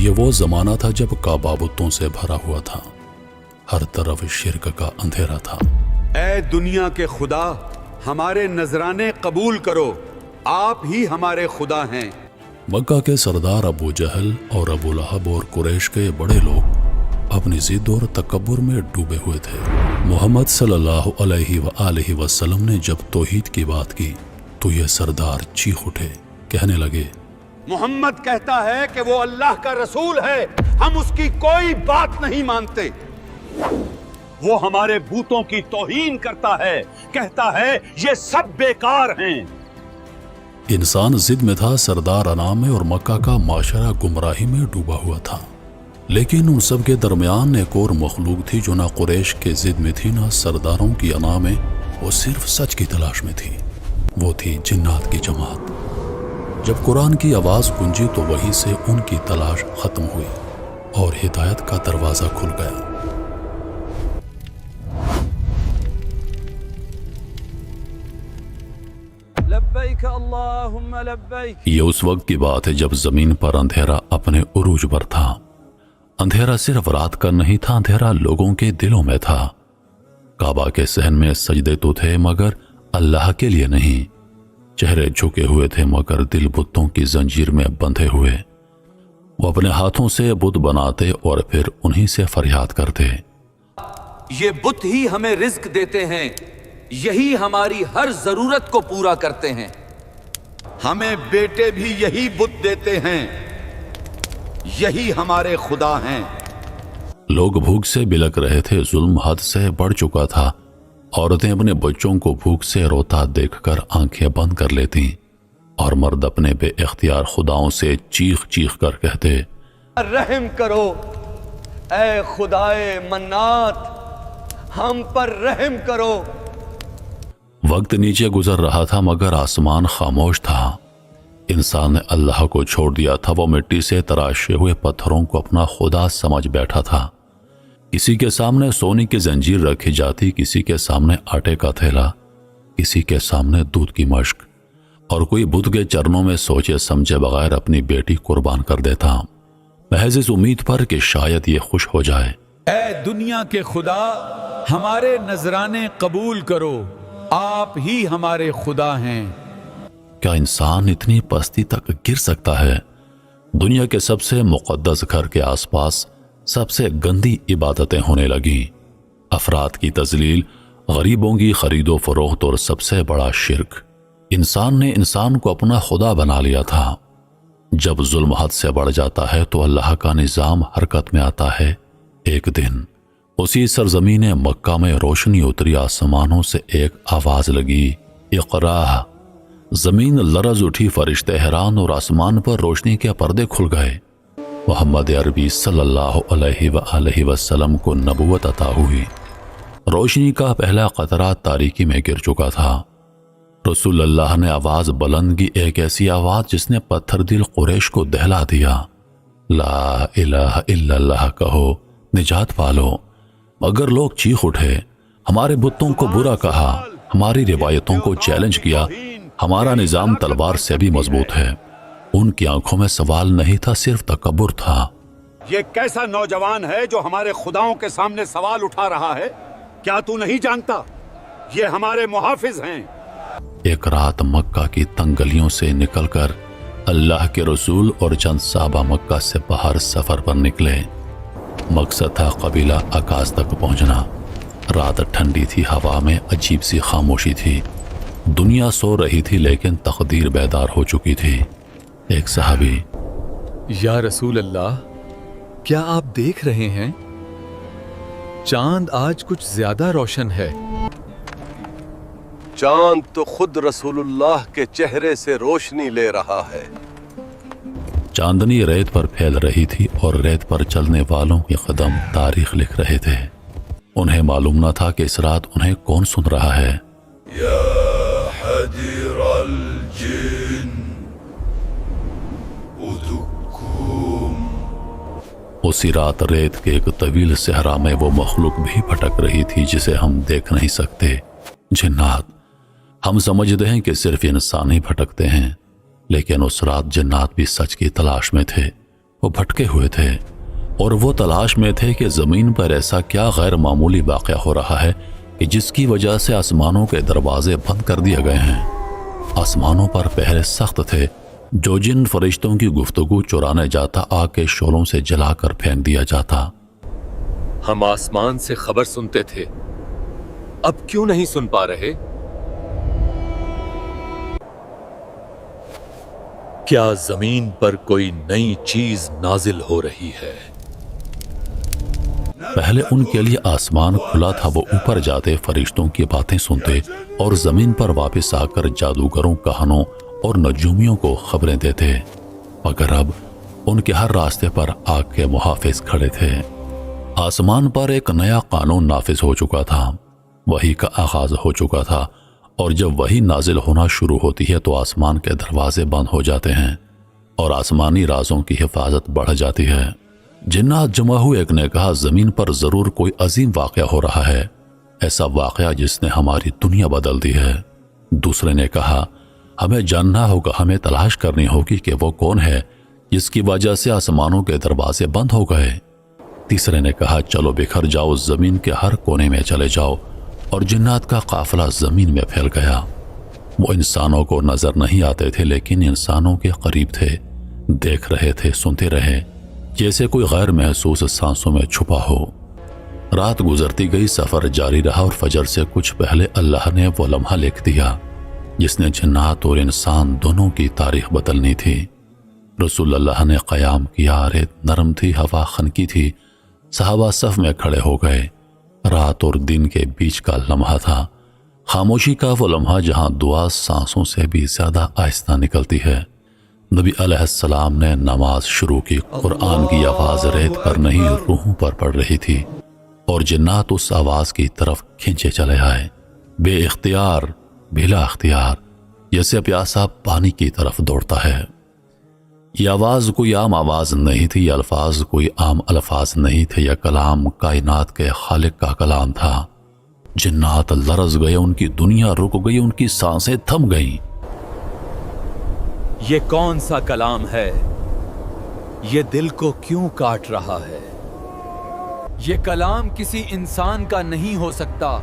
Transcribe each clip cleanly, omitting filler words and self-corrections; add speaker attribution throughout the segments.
Speaker 1: یہ وہ زمانہ تھا جب کعبہ بتوں سے بھرا ہوا تھا، ہر طرف شرک کا اندھیرا تھا۔
Speaker 2: اے دنیا کے خدا، ہمارے نذرانے قبول کرو، آپ ہی ہمارے خدا ہیں۔
Speaker 1: مکہ کے سردار ابو جہل اور ابو لہب اور قریش کے بڑے لوگ اپنی ضد اور تکبر میں ڈوبے ہوئے تھے۔ محمد صلی اللہ علیہ وآلہ وسلم نے جب توحید کی بات کی تو یہ سردار چیخ اٹھے، کہنے لگے،
Speaker 2: محمد کہتا ہے کہ وہ اللہ کا رسول ہے، ہم اس کی کوئی بات نہیں مانتے۔ وہ ہمارے بتوں کی توہین کرتا ہے، کہتا ہے یہ سب بیکار ہیں۔
Speaker 1: انسان ضد میں تھا، سردار انا میں، اور مکہ کا معاشرہ گمراہی میں ڈوبا ہوا تھا۔ لیکن ان سب کے درمیان ایک اور مخلوق تھی جو نہ قریش کے ضد میں تھی نہ سرداروں کی انا میں، وہ صرف سچ کی تلاش میں تھی۔ وہ تھی جنات کی جماعت۔ جب قرآن کی آواز گونجی تو وہیں سے ان کی تلاش ختم ہوئی اور ہدایت کا دروازہ کھل گیا۔
Speaker 3: لبیک اللہم لبیک۔
Speaker 1: یہ اس وقت کی بات ہے جب زمین پر اندھیرا اپنے عروج پر تھا۔ اندھیرا صرف رات کا نہیں تھا، اندھیرا لوگوں کے دلوں میں تھا۔ کعبہ کے صحن میں سجدے تو تھے مگر اللہ کے لیے نہیں، چہرے جھکے ہوئے تھے مگر دل بتوں کی زنجیر میں بندھے ہوئے۔ وہ اپنے ہاتھوں سے بت بناتے اور پھر انہی سے فریاد کرتے،
Speaker 3: یہ بت ہی ہمیں رزق دیتے ہیں، یہی ہماری ہر ضرورت کو پورا کرتے ہیں۔
Speaker 2: ہمیں بیٹے بھی یہی بت دیتے ہیں، یہی ہمارے خدا ہیں۔
Speaker 1: لوگ بھوک سے بلک رہے تھے، ظلم حد سے بڑھ چکا تھا۔ عورتیں اپنے بچوں کو بھوک سے روتا دیکھ کر آنکھیں بند کر لیتی اور مرد اپنے بے اختیار خداؤں سے چیخ چیخ کر کہتے،
Speaker 3: رحم کرو اے خدائے منات، ہم پر رحم کرو۔
Speaker 1: وقت نیچے گزر رہا تھا مگر آسمان خاموش تھا۔ انسان نے اللہ کو چھوڑ دیا تھا، وہ مٹی سے تراشے ہوئے پتھروں کو اپنا خدا سمجھ بیٹھا تھا۔ کسی کے سامنے سونے کی زنجیر رکھی جاتی، کسی کے سامنے آٹے کا تھیلا، کسی کے سامنے دودھ کی مشک، اور کوئی بت کے چرنوں میں سوچے سمجھے بغیر اپنی بیٹی قربان کر دیتا، محض اس امید پر کہ شاید یہ خوش ہو جائے۔
Speaker 4: اے دنیا کے خدا، ہمارے نذرانے قبول کرو، آپ ہی ہمارے خدا ہیں۔
Speaker 1: کیا انسان اتنی پستی تک گر سکتا ہے؟ دنیا کے سب سے مقدس گھر کے آس پاس سب سے گندی عبادتیں ہونے لگیں، افراد کی تذلیل، غریبوں کی خرید و فروخت، اور سب سے بڑا شرک، انسان نے انسان کو اپنا خدا بنا لیا تھا۔ جب ظلم حد سے بڑھ جاتا ہے تو اللہ کا نظام حرکت میں آتا ہے۔ ایک دن اسی سرزمین مکہ میں روشنی اتری، آسمانوں سے ایک آواز لگی، اقرا۔ زمین لرز اٹھی، فرشتے حیران، اور آسمان پر روشنی کے پردے کھل گئے۔ محمد عربی صلی اللہ علیہ وآلہ وسلم کو نبوت عطا ہوئی۔ روشنی کا پہلا قطرہ تاریکی میں گر چکا تھا۔ رسول اللہ نے آواز بلند کی، ایک ایسی آواز جس نے پتھر دل قریش کو دہلا دیا، لا الہ الا اللہ کہو، نجات پالو۔ مگر لوگ چیخ اٹھے، ہمارے بتوں کو برا کہا، ہماری روایتوں کو چیلنج کیا، ہمارا نظام تلوار سے بھی مضبوط ہے۔ ان کی آنکھوں میں سوال نہیں تھا، صرف تکبر تھا۔
Speaker 2: یہ کیسا نوجوان ہے جو ہمارے خداؤں کے سامنے سوال اٹھا رہا ہے؟ کیا تو نہیں جانتا یہ ہمارے محافظ ہیں؟
Speaker 1: ایک رات مکہ کی تنگ گلیوں سے نکل کر اللہ کے رسول اور چند صحابہ مکہ سے باہر سفر پر نکلے۔ مقصد تھا قبیلہ عکاظ تک پہنچنا۔ رات ٹھنڈی تھی، ہوا میں عجیب سی خاموشی تھی۔ دنیا سو رہی تھی لیکن تقدیر بیدار ہو چکی تھی۔ ایک صحابی،
Speaker 5: یا رسول اللہ، کیا آپ دیکھ رہے ہیں؟ چاند آج کچھ زیادہ روشن ہے۔
Speaker 6: چاند تو خود رسول اللہ کے چہرے سے روشنی لے رہا ہے۔
Speaker 1: چاندنی ریت پر پھیل رہی تھی اور ریت پر چلنے والوں کے قدم تاریخ لکھ رہے تھے۔ انہیں معلوم نہ تھا کہ اس رات انہیں کون سن رہا ہے۔
Speaker 6: یا حدیر الجن ادکم۔
Speaker 1: اسی رات ریت کے ایک طویل صحرا میں وہ مخلوق بھی بھٹک رہی تھی جسے ہم دیکھ نہیں سکتے، جنات۔ ہم سمجھتے ہیں کہ صرف انسان ہی بھٹکتے ہیں، لیکن اس رات جنات بھی سچ کی تلاش میں تھے۔ وہ بھٹکے ہوئے تھے اور وہ تلاش میں تھے کہ زمین پر ایسا کیا غیر معمولی واقعہ ہو رہا ہے کہ جس کی وجہ سے آسمانوں کے دروازے بند کر دیے گئے ہیں۔ آسمانوں پر پہرے سخت تھے، جو جن فرشتوں کی گفتگو چرانے جاتا آگ کے شعلوں سے جلا کر پھینک دیا جاتا۔
Speaker 5: ہم آسمان سے خبر سنتے تھے، اب کیوں نہیں سن پا رہے؟ کیا زمین پر کوئی نئی چیز نازل ہو رہی ہے؟
Speaker 1: پہلے ان کے لیے آسمان کھلا تھا، وہ اوپر جاتے، فرشتوں کی باتیں سنتے اور زمین پر واپس آ کر جادوگروں، کہانوں اور نجومیوں کو خبریں دیتے، مگر اب ان کے ہر راستے پر آگ کے محافظ کھڑے تھے۔ آسمان پر ایک نیا قانون نافذ ہو چکا تھا، وحی کا آغاز ہو چکا تھا، اور جب وحی نازل ہونا شروع ہوتی ہے تو آسمان کے دروازے بند ہو جاتے ہیں اور آسمانی رازوں کی حفاظت بڑھ جاتی ہے۔ جنات جمع ہوئے، ایک نے کہا زمین پر ضرور کوئی عظیم واقعہ ہو رہا ہے، ایسا واقعہ جس نے ہماری دنیا بدل دی ہے۔ دوسرے نے کہا ہمیں جاننا ہوگا، ہمیں تلاش کرنی ہوگی کہ وہ کون ہے جس کی وجہ سے آسمانوں کے دروازے بند ہو گئے۔ تیسرے نے کہا چلو بکھر جاؤ، زمین کے ہر کونے میں چلے جاؤ، اور جنات کا قافلہ زمین میں پھیل گیا۔ وہ انسانوں کو نظر نہیں آتے تھے لیکن انسانوں کے قریب تھے، دیکھ رہے تھے، سنتے رہے، جیسے کوئی غیر محسوس سانسوں میں چھپا ہو۔ رات گزرتی گئی، سفر جاری رہا، اور فجر سے کچھ پہلے اللہ نے وہ لمحہ لکھ دیا جس نے جنات اور انسان دونوں کی تاریخ بدلنی تھی۔ رسول اللہ نے قیام کیا، ریت نرم تھی، ہوا خنکی تھی، صحابہ صف میں کھڑے ہو گئے۔ رات اور دن کے بیچ کا لمحہ تھا، خاموشی کا وہ لمحہ جہاں دعا سانسوں سے بھی زیادہ آہستہ نکلتی ہے۔ نبی علیہ السلام نے نماز شروع کی، قرآن کی آواز ریت پر نہیں روحوں پر پڑ رہی تھی، اور جنات اس آواز کی طرف کھینچے چلے آئے، بے اختیار، بلا اختیار، جیسے پیاسا پانی کی طرف دوڑتا ہے۔ یہ آواز کوئی عام آواز نہیں تھی، یہ الفاظ کوئی عام الفاظ نہیں تھے، یہ کلام کائنات کے خالق کا کلام تھا۔ جنات لرز گئے، ان کی دنیا رک گئی، ان کی سانسیں تھم گئیں۔
Speaker 5: یہ کون سا کلام ہے؟ یہ دل کو کیوں کاٹ رہا ہے؟
Speaker 4: یہ کلام کسی انسان کا نہیں ہو سکتا،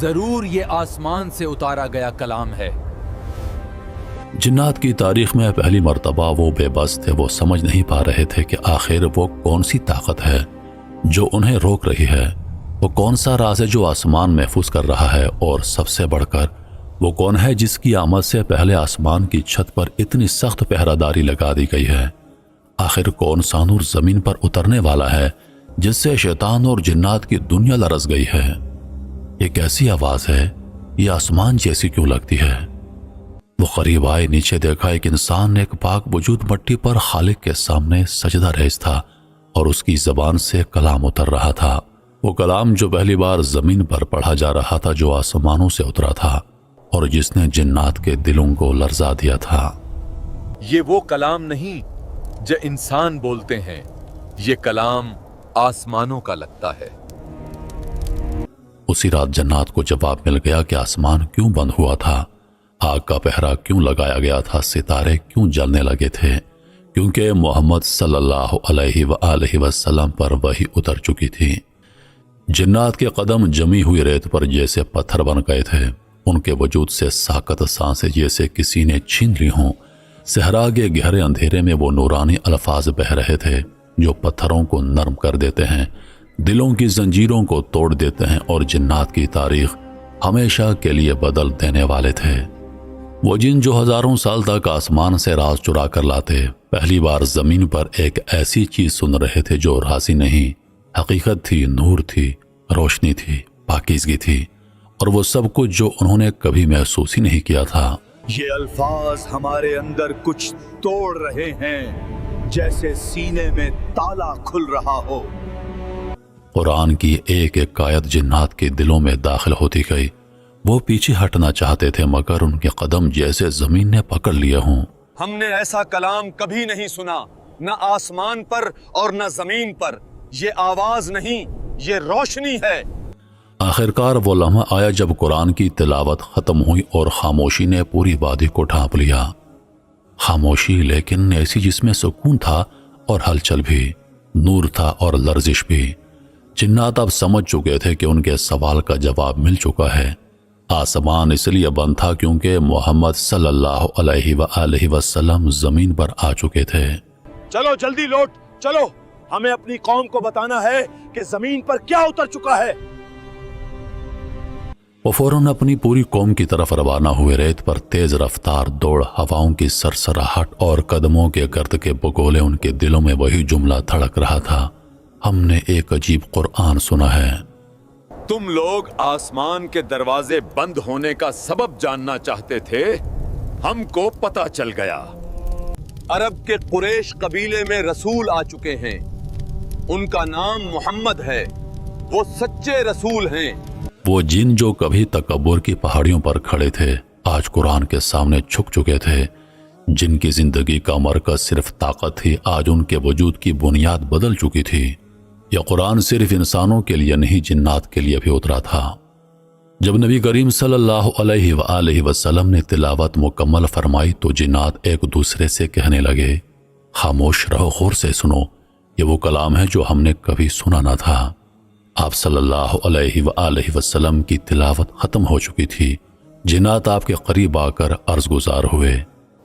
Speaker 4: ضرور یہ آسمان سے اتارا گیا کلام ہے۔
Speaker 1: جنات کی تاریخ میں پہلی مرتبہ وہ بے بس تھے، وہ سمجھ نہیں پا رہے تھے کہ آخر وہ کون سی طاقت ہے جو انہیں روک رہی ہے، وہ کون سا راز ہے جو آسمان محفوظ کر رہا ہے، اور سب سے بڑھ کر وہ کون ہے جس کی آمد سے پہلے آسمان کی چھت پر اتنی سخت پہرہ داری لگا دی گئی ہے۔ آخر کون سا نور زمین پر اترنے والا ہے جس سے شیطان اور جنات کی دنیا لرز گئی ہے؟ یہ کیسی آواز ہے؟ یہ آسمان جیسی کیوں لگتی ہے؟ وہ قریب آئے، نیچے دیکھا، ایک انسان، ایک پاک وجود مٹی پر خالق کے سامنے سجدہ ریز تھا، اور اس کی زبان سے کلام اتر رہا تھا، وہ کلام جو پہلی بار زمین پر پڑھا جا رہا تھا، جو آسمانوں سے اترا تھا اور جس نے جنات کے دلوں کو لرزا دیا تھا۔
Speaker 5: یہ وہ کلام نہیں جو انسان بولتے ہیں، یہ کلام آسمانوں کا لگتا ہے۔
Speaker 1: اسی رات جنات کو جواب مل گیا کہ آسمان کیوں بند ہوا تھا، آگ کا پہرا کیوں لگایا گیا تھا، ستارے کیوں جلنے لگے تھے، کیونکہ محمد صلی اللہ علیہ وآلہ وسلم پر وحی اتر چکی تھی۔ جنات کے قدم جمی ہوئی ریت پر جیسے پتھر بن گئے تھے، ان کے وجود سے ساکت سانسیں جیسے کسی نے چھین لی ہوں۔ صحرا کے گہرے اندھیرے میں وہ نورانی الفاظ بہہ رہے تھے جو پتھروں کو نرم کر دیتے ہیں، دلوں کی زنجیروں کو توڑ دیتے ہیں، اور جنات کی تاریخ ہمیشہ کے لیے بدل دینے والے تھے۔ وہ جن جو ہزاروں سال تک آسمان سے راز چرا کر لاتے، پہلی بار زمین پر ایک ایسی چیز سن رہے تھے جو رازی نہیں، حقیقت تھی، نور تھی، روشنی تھی، پاکیزگی تھی، اور وہ سب کچھ جو انہوں نے کبھی محسوس ہی نہیں کیا تھا۔
Speaker 2: یہ الفاظ ہمارے اندر کچھ توڑ رہے ہیں، جیسے سینے میں تالا کھل رہا ہو۔
Speaker 1: قرآن کی ایک ایک آیت جنات کے دلوں میں داخل ہوتی گئی، وہ پیچھے ہٹنا چاہتے تھے مگر ان کے قدم جیسے زمین نے پکڑ لیے ہوں۔
Speaker 2: ہم نے ایسا کلام کبھی نہیں سنا، نہ آسمان پر اور نہ زمین پر۔ یہ آواز نہیں، یہ روشنی ہے۔
Speaker 1: آخرکار وہ لمحہ آیا جب قرآن کی تلاوت ختم ہوئی اور خاموشی نے پوری وادی کو ڈھانپ لیا۔ خاموشی لیکن ایسی جس میں سکون تھا اور ہلچل بھی، نور تھا اور لرزش بھی۔ جنات اب سمجھ چکے تھے کہ ان کے سوال کا جواب مل چکا ہے۔ آسمان اس لیے بند تھا کیونکہ محمد صلی اللہ علیہ وآلہ وسلم زمین پر آ چکے تھے۔
Speaker 2: چلو جلدی لوٹ چلو، ہمیں اپنی قوم کو بتانا ہے کہ زمین پر کیا اتر چکا ہے۔
Speaker 1: وہ فوراً اپنی پوری قوم کی طرف روانہ ہوئے۔ ریت پر تیز رفتار دوڑ، ہواؤں کی سرسراہٹ اور قدموں کے گرد کے بگولے، ان کے دلوں میں وہی جملہ دھڑک رہا تھا، ہم نے ایک عجیب قرآن سنا ہے۔
Speaker 7: تم لوگ آسمان کے دروازے بند ہونے کا سبب جاننا چاہتے تھے، ہم کو پتہ چل گیا۔
Speaker 6: عرب کے قریش قبیلے میں رسول آ چکے ہیں، ان کا نام محمد ہے، وہ سچے رسول ہیں۔
Speaker 1: وہ جن جو کبھی تکبر کی پہاڑیوں پر کھڑے تھے، آج قرآن کے سامنے جھک چکے تھے۔ جن کی زندگی کا مرکز صرف طاقت تھی، آج ان کے وجود کی بنیاد بدل چکی تھی۔ یہ قرآن صرف انسانوں کے لیے نہیں، جنات کے لیے بھی اترا تھا۔ جب نبی کریم صلی اللہ علیہ وآلہ وسلم نے تلاوت مکمل فرمائی تو جنات ایک دوسرے سے کہنے لگے، خاموش رہو، غور سے سنو، یہ وہ کلام ہے جو ہم نے کبھی سنا نہ تھا۔ آپ صلی اللہ علیہ وآلہ وسلم کی تلاوت ختم ہو چکی تھی۔ جنات آپ کے قریب آ کر عرض گزار ہوئے،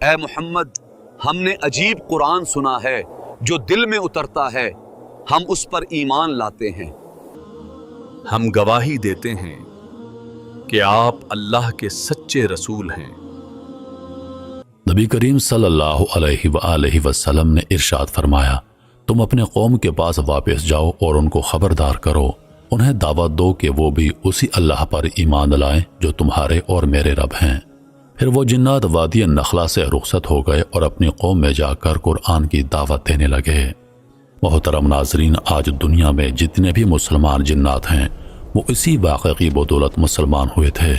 Speaker 6: اے محمد، ہم نے عجیب قرآن سنا ہے جو دل میں اترتا ہے، ہم اس پر ایمان لاتے ہیں۔
Speaker 5: ہم گواہی دیتے ہیں کہ آپ اللہ کے سچے رسول ہیں۔
Speaker 1: نبی کریم صلی اللہ علیہ وآلہ وسلم نے ارشاد فرمایا، تم اپنے قوم کے پاس واپس جاؤ اور ان کو خبردار کرو، انہیں دعوت دو کہ وہ بھی اسی اللہ پر ایمان لائیں جو تمہارے اور میرے رب ہیں۔ پھر وہ جنات وادی نخلا سے رخصت ہو گئے اور اپنی قوم میں جا کر قرآن کی دعوت دینے لگے۔ محترم ناظرین، آج دنیا میں جتنے بھی مسلمان جنات ہیں وہ اسی واقعے کی بدولت مسلمان ہوئے تھے۔